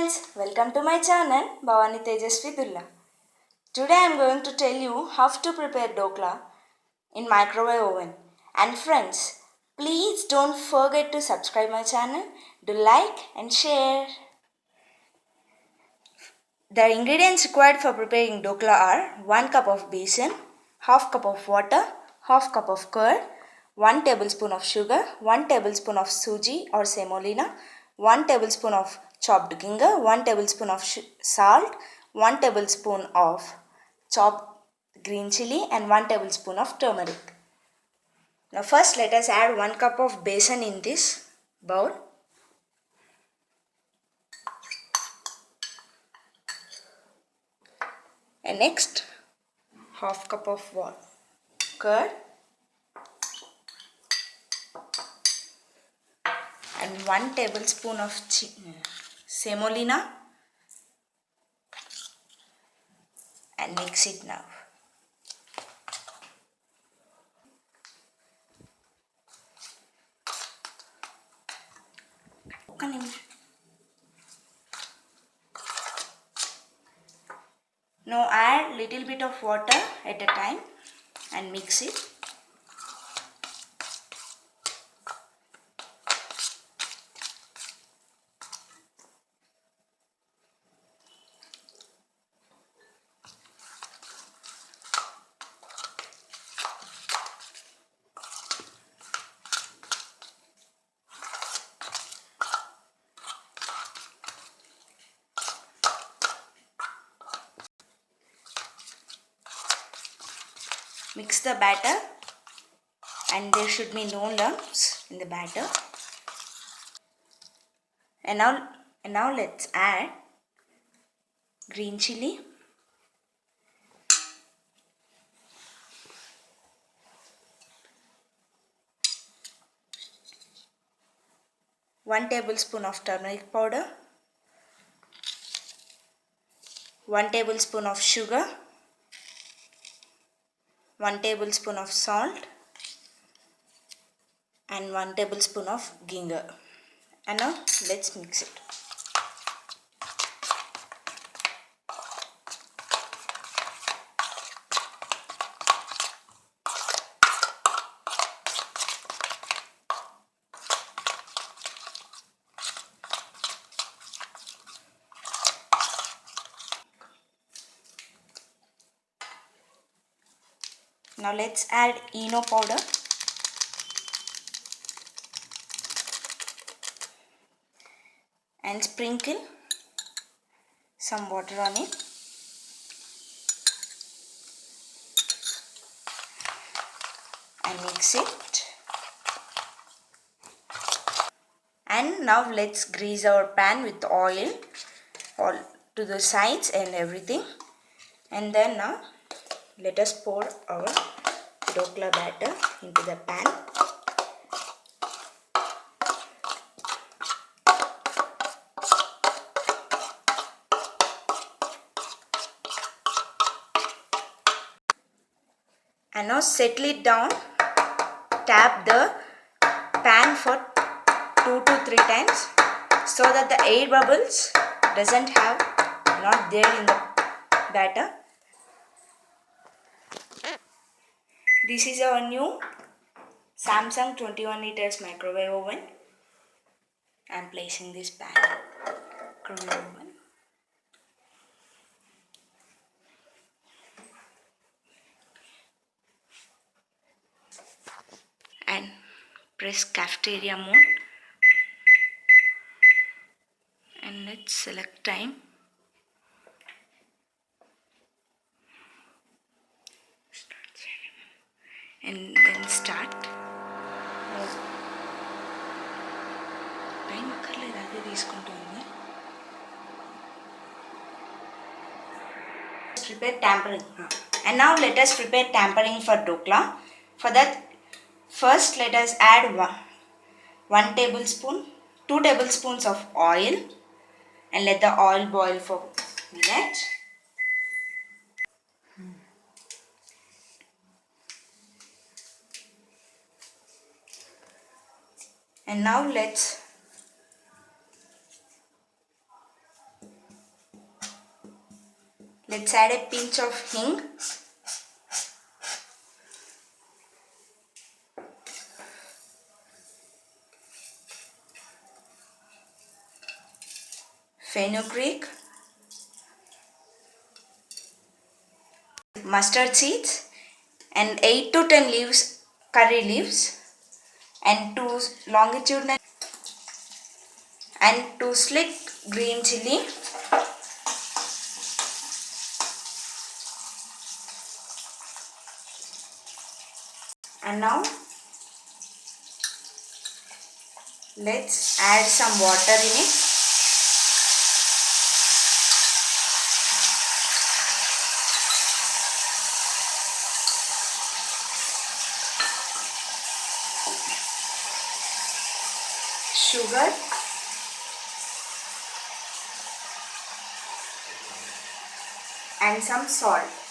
friends, welcome to my channel Bhavani Tejasvi Dulla. Today I am going to tell you how to prepare dhokla in microwave oven. And friends, please don't forget to subscribe my channel, do like and share. The ingredients required for preparing dhokla are 1 cup of besan, half cup of water, half cup of curd, 1 tablespoon of sugar, 1 tablespoon of suji or semolina, 1 tablespoon of chopped ginger, 1 tablespoon of salt, 1 tablespoon of chopped green chili and 1 tablespoon of turmeric. Now first let us add 1 cup of besan in this bowl. And next half cup of curd and 1 tablespoon of semolina and mix it now. Now add little bit of water at a time and mix it. Mix the batter and there should be no lumps in the batter. And now let's add green chili, one tablespoon of turmeric powder, 1 tablespoon of sugar, 1 tablespoon of salt and 1 tablespoon of ginger. And now let's mix it. Now let's add ENO powder and sprinkle some water on it. And mix it. And now let's grease our pan with oil all to the sides and everything. And then now let us pour our dhokla batter into the pan. And now settle it down. Tap the pan for 2 to 3 times so that the air bubbles not there in the batter. This is our new Samsung 21 liters microwave oven. I am placing this pan in microwave oven. And press cafeteria mode and let's select time. And then start. Time అక్కర్లేదు, అదే తీసుకుంటుంది. Prepare tampering. And now let us prepare tampering for dhokla. For that, first let us add 1 tablespoon, 2 tablespoons of oil and let the oil boil for a minute. And now let's Let's add a pinch of hing. Fenugreek, mustard seeds, and 8 to 10 leaves, curry leaves, and 2 longitudinal and 2 slit green chili, and now let's add some water in it. Sugar, and some salt.